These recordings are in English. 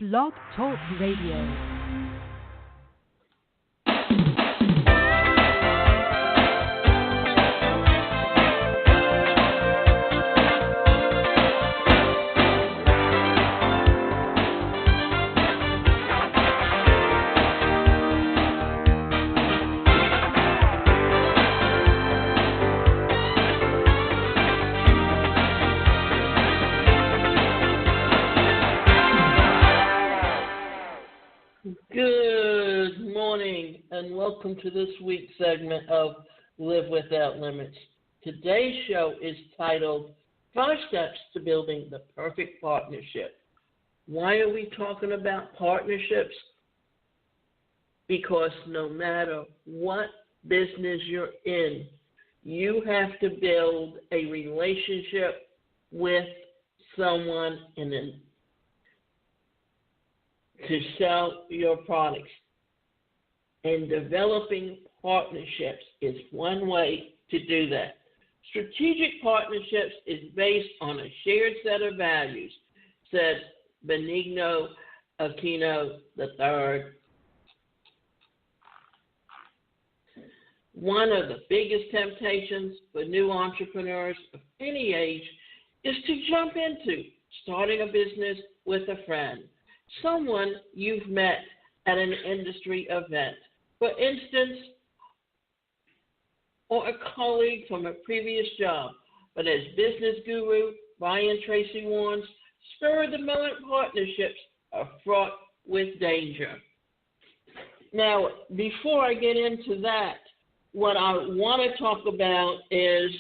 Blog Talk Radio. Good morning and welcome to this week's segment of Live Without Limits. Today's show is titled 5 Steps to Building the Perfect Partnership. Why are we talking about partnerships? Because no matter what business you're in, you have to build a relationship with someone to sell your products. And developing partnerships is one way to do that. Strategic partnerships is based on a shared set of values, said Benigno Aquino III. One of the biggest temptations for new entrepreneurs of any age is to jump into starting a business with a friend, someone you've met at an industry event, for instance, or a colleague from a previous job. But as business guru Brian Tracy warns, spur-of-the-moment partnerships are fraught with danger. Now, before I get into that, what I want to talk about is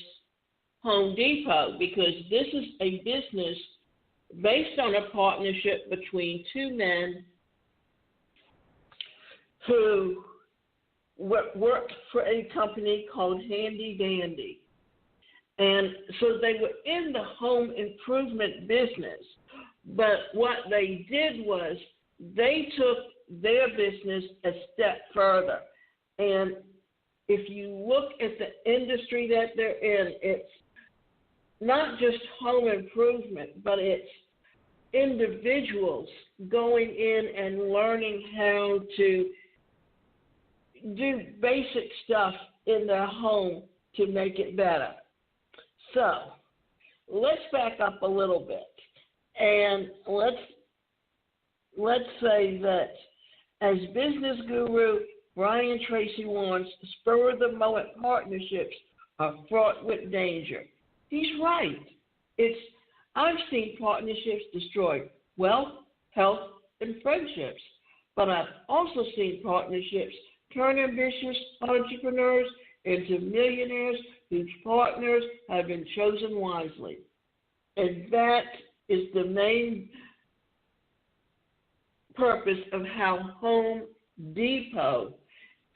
Home Depot, because this is a business based on a partnership between two men who worked for a company called Handy Dandy. And so they were in the home improvement business, but what they did was they took their business a step further. And if you look at the industry that they're in, it's not just home improvement, but it's individuals going in and learning how to do basic stuff in their home to make it better. So let's back up a little bit, and let's say that as business guru Brian Tracy warns, spur-of-the-moment partnerships are fraught with danger. He's right. I've seen partnerships destroy wealth, health, and friendships, but I've also seen partnerships turn ambitious entrepreneurs into millionaires whose partners have been chosen wisely. And that is the main purpose of how Home Depot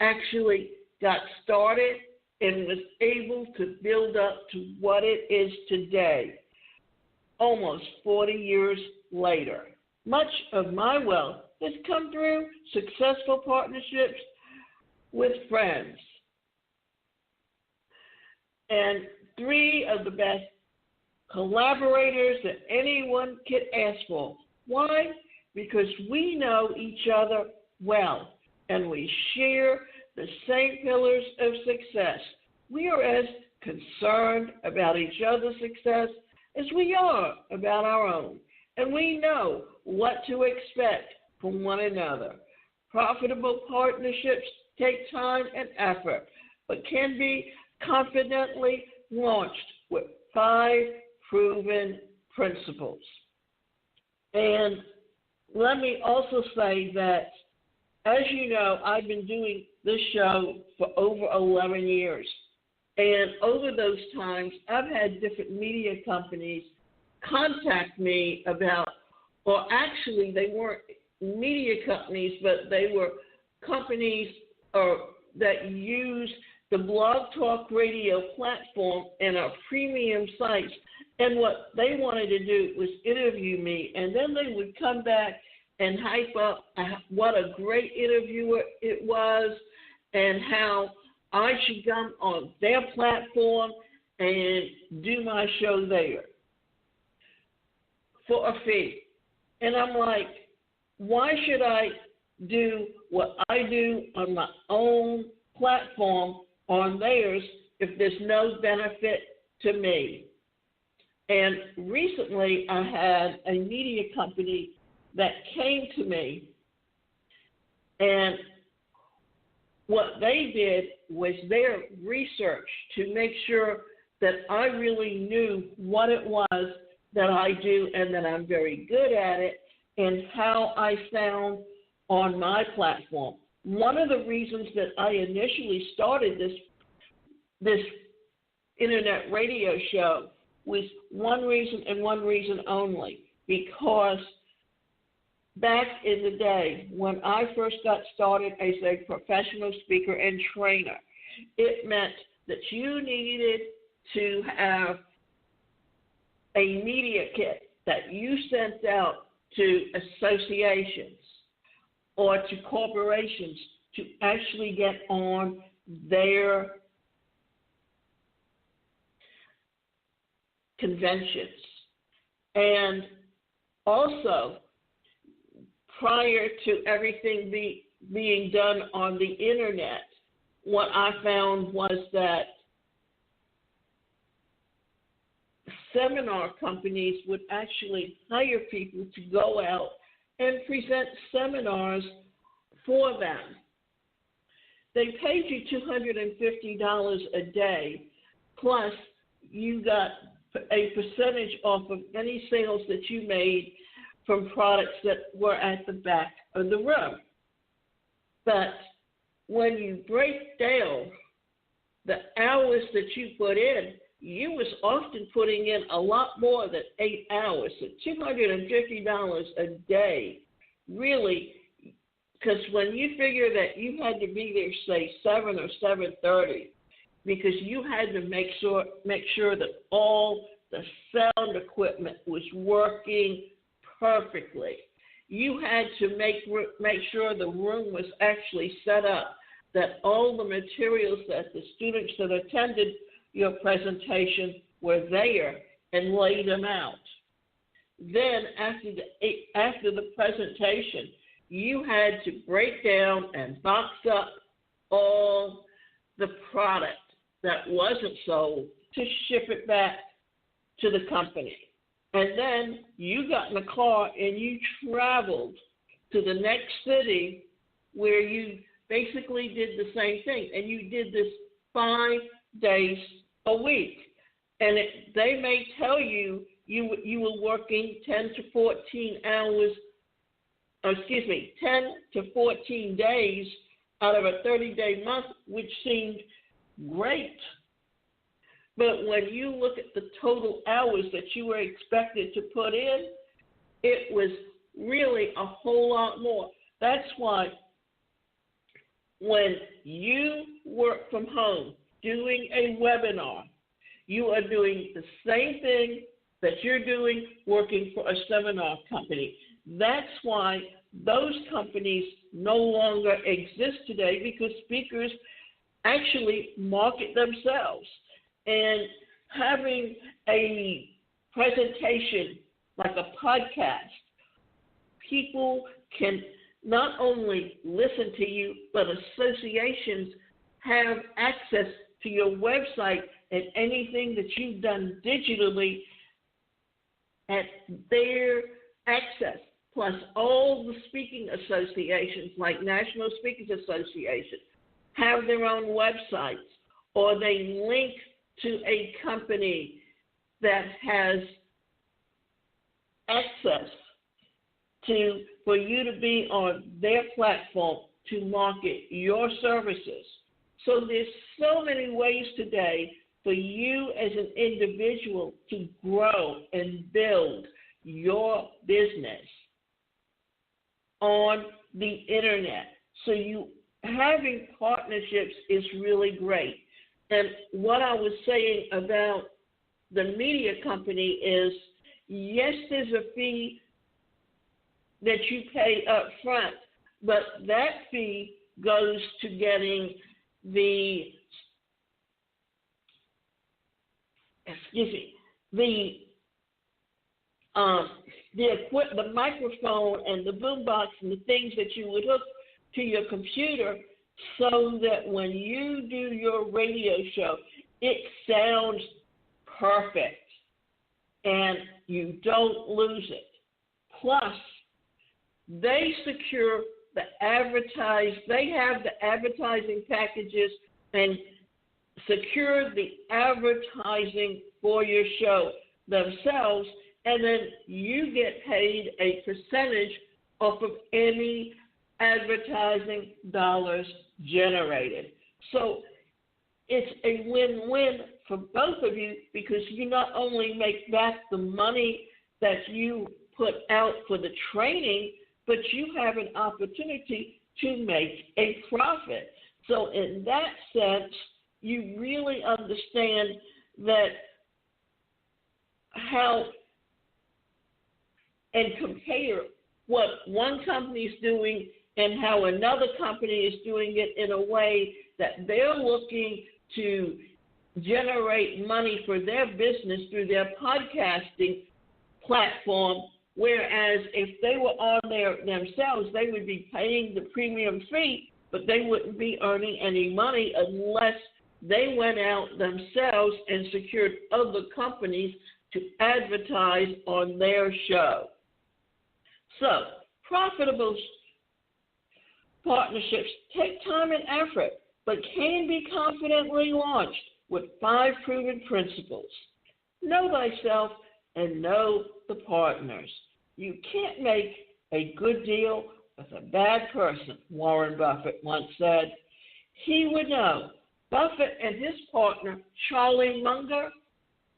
actually got started and was able to build up to what it is today, almost 40 years later. Much of my wealth has come through successful partnerships with friends. And 3 of the best collaborators that anyone could ask for. Why? Because we know each other well, and we share the same pillars of success. We are as concerned about each other's success as we are about our own, and we know what to expect from one another. Profitable partnerships take time and effort, but can be confidently launched with 5 proven principles. And let me also say that, as you know, I've been doing this show for over 11 years. And over those times, I've had different media companies contact me about, or actually they weren't media companies, but they were companies that use the Blog Talk Radio platform and our premium sites. And what they wanted to do was interview me, and then they would come back and hype up what a great interviewer it was and how I should come on their platform and do my show there for a fee. And I'm like, Why should I do what I do on my own platform on theirs if there's no benefit to me? And recently I had a media company that came to me, and what they did was their research to make sure that I really knew what it was that I do and that I'm very good at it, and how I found on my platform. One of the reasons that I initially started this internet radio show was one reason and one reason only, because back in the day when I first got started as a professional speaker and trainer, it meant that you needed to have a media kit that you sent out to associations or to corporations to actually get on their conventions. And also, prior to everything being done on the internet, what I found was that seminar companies would actually hire people to go out and present seminars for them. They paid you $250 a day, plus you got a percentage off of any sales that you made from products that were at the back of the room. But when you break down the hours that you put in, you was often putting in a lot more than 8 hours. So $250 a day, really, because when you figure that you had to be there, say, 7 or 7:30, because you had to make sure that all the sound equipment was working perfectly. You had to make sure the room was actually set up, that all the materials that the students that attended your presentation were there, and laid them out. Then after the presentation, you had to break down and box up all the product that wasn't sold to ship it back to the company. And then you got in the car and you traveled to the next city where you basically did the same thing. And you did this 5 days a week. And they may tell you you were working 10 to 14 days out of a 30-day month, which seemed great. But when you look at the total hours that you were expected to put in, it was really a whole lot more. That's why when you work from home doing a webinar, you are doing the same thing that you're doing working for a seminar company. That's why those companies no longer exist today, because speakers actually market themselves. And having a presentation like a podcast, people can not only listen to you, but associations have access to your website and anything that you've done digitally at their access. Plus all the speaking associations like National Speakers Association have their own websites, or they link to a company that has access for you to be on their platform to market your services. So there's so many ways today for you as an individual to grow and build your business on the internet. So having partnerships is really great. And what I was saying about the media company is, yes, there's a fee that you pay up front, but that fee goes to getting the the microphone and the boombox and the things that you would hook to your computer so that when you do your radio show, it sounds perfect and you don't lose it. Plus, they secure they have the advertising packages and secure the advertising for your show themselves, and then you get paid a percentage off of any advertising dollars generated. So it's a win-win for both of you because you not only make back the money that you put out for the training, but you have an opportunity to make a profit. So in that sense, you really understand that how and compare what one company is doing and how another company is doing it in a way that they're looking to generate money for their business through their podcasting platform, whereas if they were on there themselves, they would be paying the premium fee, but they wouldn't be earning any money unless they went out themselves and secured other companies to advertise on their show. So, profitable partnerships take time and effort, but can be confidently launched with 5 proven principles. Know thyself and know the partners. You can't make a good deal with a bad person, Warren Buffett once said. He would know. Buffett and his partner, Charlie Munger,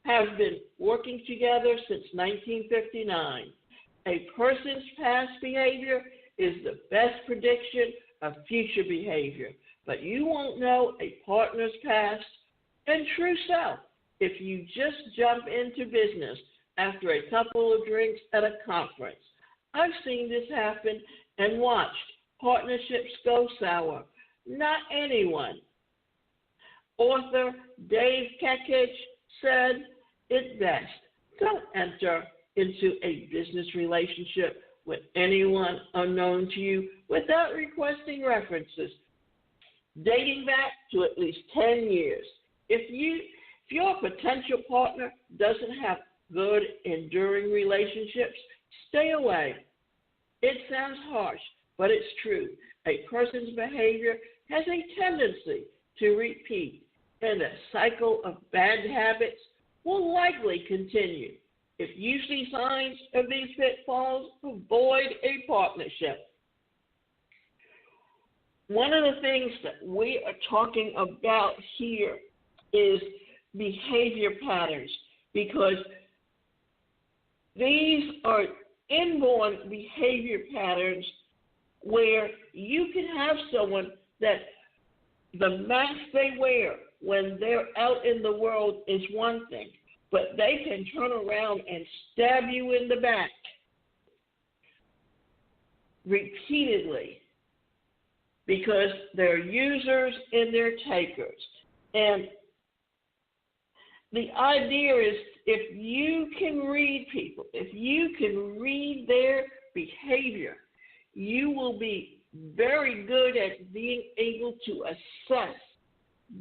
have been working together since 1959. A person's past behavior is the best prediction of future behavior, but you won't know a partner's past and true self if you just jump into business after a couple of drinks at a conference. I've seen this happen and watched partnerships go sour. Not anyone. Author Dave Kekich said it best. Don't enter into a business relationship with anyone unknown to you without requesting references dating back to at least 10 years. If your potential partner doesn't have good, enduring relationships, stay away. It sounds harsh, but it's true. A person's behavior has a tendency to repeat, and a cycle of bad habits will likely continue. If you see signs of these pitfalls, avoid a partnership. One of the things that we are talking about here is behavior patterns, because these are inborn behavior patterns where you can have someone that the mask they wear when they're out in the world is one thing, but they can turn around and stab you in the back repeatedly because they're users and they're takers. And the idea is if you can read people, if you can read their behavior, you will be very good at being able to assess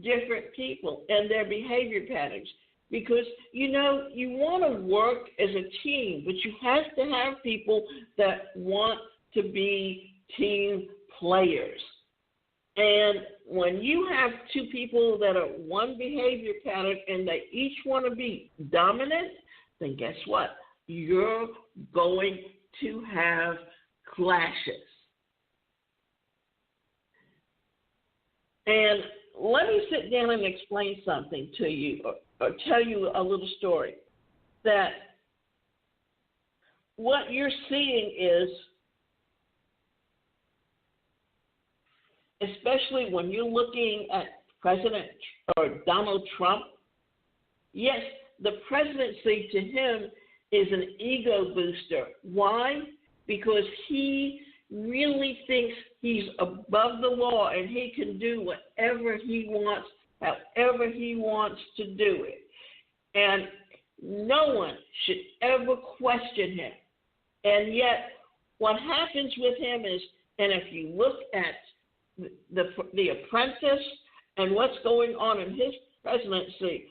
different people and their behavior patterns. Because, you know, you want to work as a team, but you have to have people that want to be team players. And when you have two people that are one behavior pattern and they each want to be dominant, then guess what? You're going to have clashes. And let me sit down and explain something to you, or tell you a little story. That what you're seeing is, especially when you're looking at President or Donald Trump, yes, the presidency to him is an ego booster. Why? Because he really thinks he's above the law and he can do whatever he wants, however he wants to do it. And No one should ever question him. And yet, what happens with him is, and if you look at the Apprentice and what's going on in his presidency,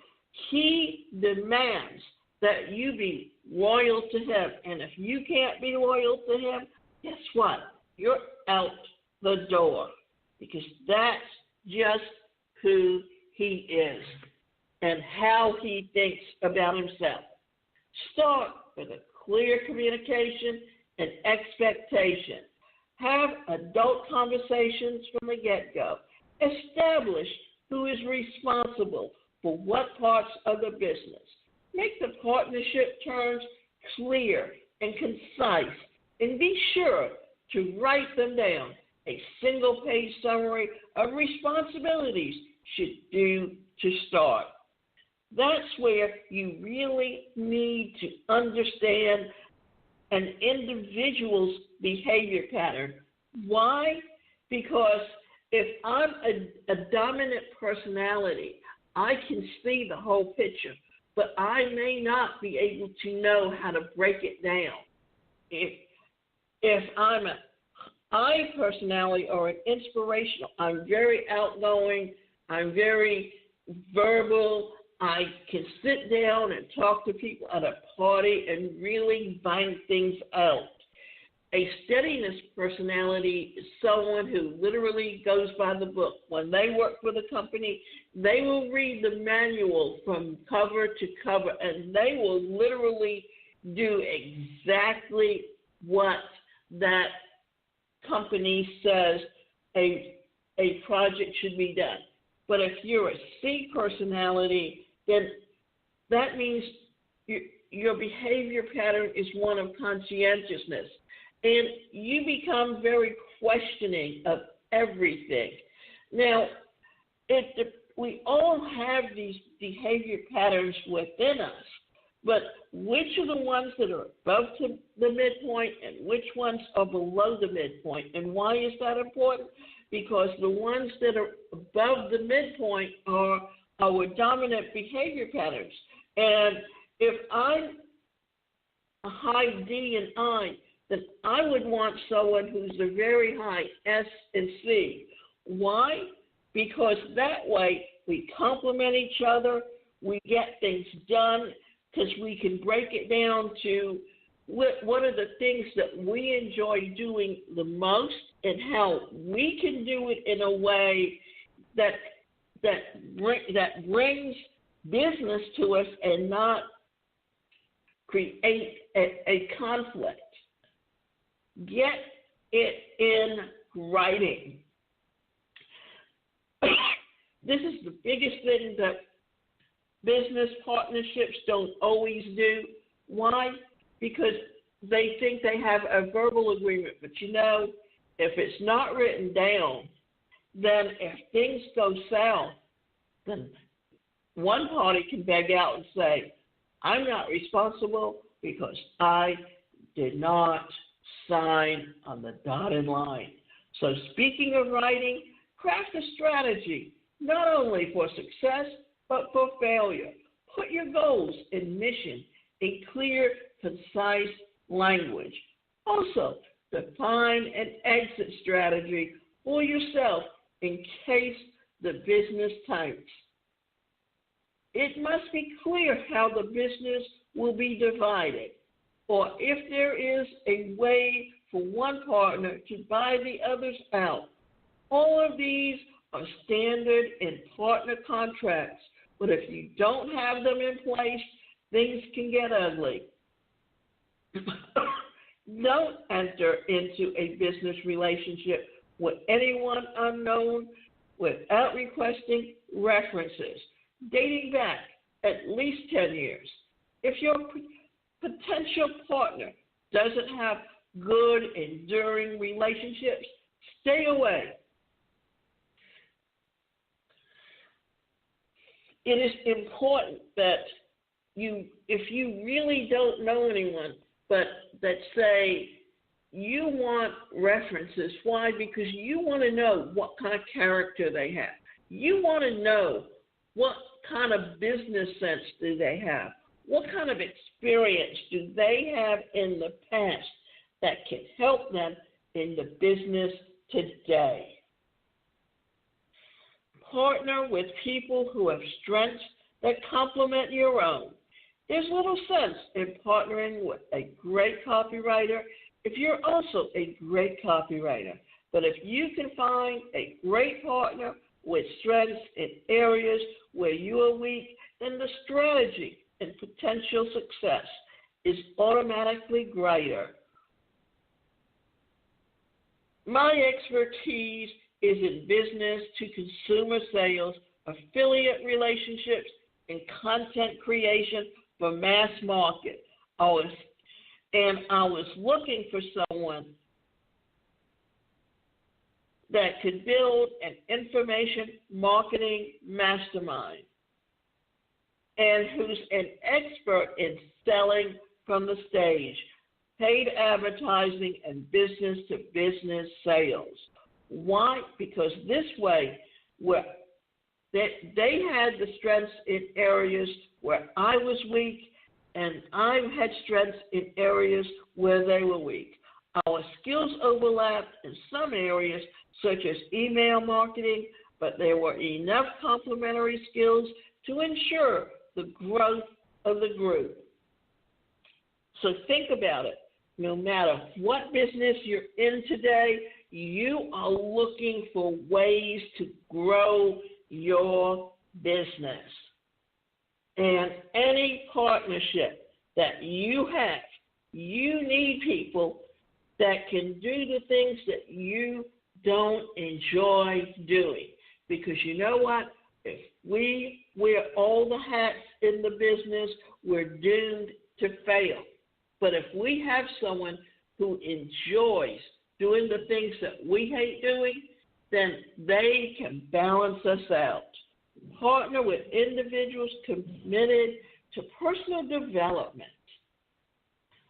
he demands that you be loyal to him. And if you can't be loyal to him, guess what? You're out the door, because that's just who he is and how he thinks about himself. Start with a clear communication and expectation. Have adult conversations from the get-go. Establish who is responsible for what parts of the business. Make the partnership terms clear and concise, and be sure to write them down. A single-page summary of responsibilities should do to start. That's where you really need to understand an individual's behavior pattern. Why? Because if I'm a dominant personality, I can see the whole picture, but I may not be able to know how to break it down. If I'm an I personality or an inspirational, I'm very outgoing, I'm very verbal, I can sit down and talk to people at a party and really bang things out. A steadiness personality is someone who literally goes by the book. When they work for the company, they will read the manual from cover to cover, and they will literally do exactly what that company says a project should be done. But if you're a C personality, then that means your behavior pattern is one of conscientiousness, and you become very questioning of everything. Now, we all have these behavior patterns within us, but which are the ones that are above the midpoint and which ones are below the midpoint? And why is that important? Because the ones that are above the midpoint are our dominant behavior patterns. And if I'm a high D and I, then I would want someone who's a very high S and C. Why? Because that way we complement each other, we get things done, because we can break it down to what are the things that we enjoy doing the most and how we can do it in a way that brings business to us and not create a conflict. Get it in writing. This is the biggest thing that business partnerships don't always do. Why? Because they think they have a verbal agreement. But you know, if it's not written down, then if things go south, then one party can beg out and say, I'm not responsible because I did not sign on the dotted line. So speaking of writing, craft a strategy, not only for success, but for failure. Put your goals and mission in clear, concise language. Also, define an exit strategy for yourself in case the business tanks. It must be clear how the business will be divided, or if there is a way for one partner to buy the others out. All of these are standard in partner contracts, but if you don't have them in place, things can get ugly. Don't enter into a business relationship with anyone unknown without requesting references dating back at least 10 years. If your potential partner doesn't have good, enduring relationships, stay away. It is important that if you really don't know anyone, but that say you want references. Why? Because you want to know what kind of character they have. You want to know what kind of business sense do they have. What kind of experience do they have in the past that can help them in the business today? Partner with people who have strengths that complement your own. There's little sense in partnering with a great copywriter if you're also a great copywriter. But if you can find a great partner with strengths in areas where you are weak, then the strategy and potential success is automatically greater. My expertise is in business to consumer sales, affiliate relationships, and content creation for mass market. I was looking for someone that could build an information marketing mastermind and who's an expert in selling from the stage, paid advertising, and business-to-business sales. Why? Because this way, they had the strengths in areas where I was weak, and I had strengths in areas where they were weak. Our skills overlapped in some areas, such as email marketing, but there were enough complementary skills to ensure the growth of the group. So think about it. No matter what business you're in today, you are looking for ways to grow your business. And any partnership that you have, you need people that can do the things that you don't enjoy doing. Because you know what? If we wear all the hats in the business, we're doomed to fail. But if we have someone who enjoys doing the things that we hate doing, then they can balance us out. Partner with individuals committed to personal development.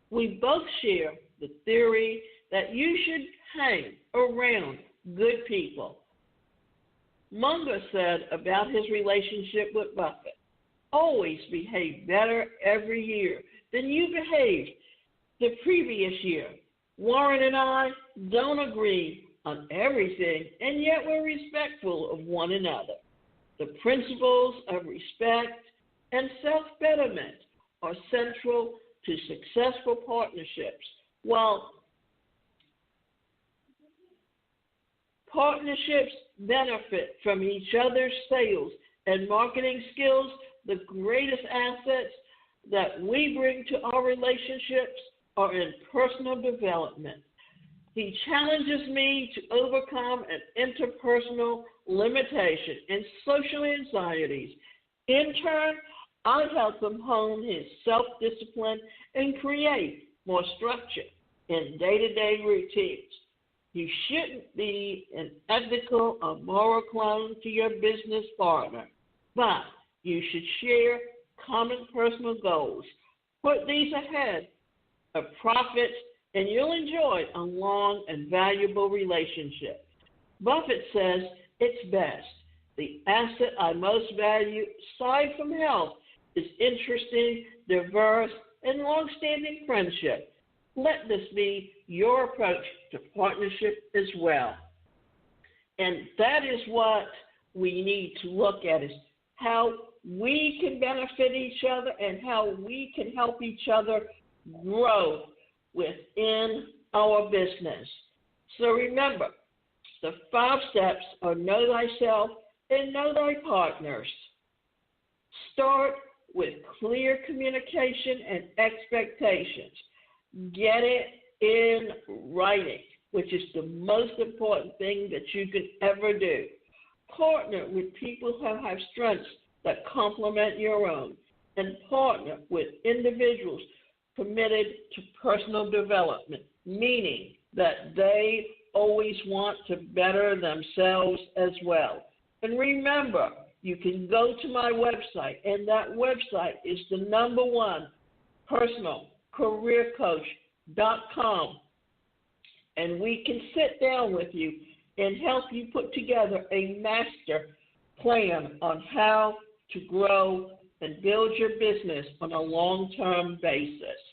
We both share the theory that you should hang around good people. Munger said about his relationship with Buffett, always behave better every year than you behaved the previous year. Warren and I don't agree on everything, and yet we're respectful of one another. The principles of respect and self-betterment are central to successful partnerships. While partnerships benefit from each other's sales and marketing skills, the greatest assets that we bring to our relationships are in personal development. He challenges me to overcome an interpersonal limitation and social anxieties. In turn, I help him hone his self-discipline and create more structure in day-to-day routines. You shouldn't be an ethical or moral clone to your business partner, but you should share common personal goals. Put these ahead of profits, and you'll enjoy a long and valuable relationship. Buffett says it's best. The asset I most value, aside from health, is interesting, diverse, and long-standing friendship. Let this be your approach to partnership as well. And that is what we need to look at, is how we can benefit each other and how we can help each other grow within our business. So remember, the 5 steps are know thyself and know thy partners. Start with clear communication and expectations. Get it in writing, which is the most important thing that you can ever do. Partner with people who have strengths that complement your own, and partner with individuals committed to personal development, meaning that they always want to better themselves as well. And remember, you can go to my website, and that website is the #1 personalcareercoach.com, and we can sit down with you and help you put together a master plan on how to grow and build your business on a long-term basis.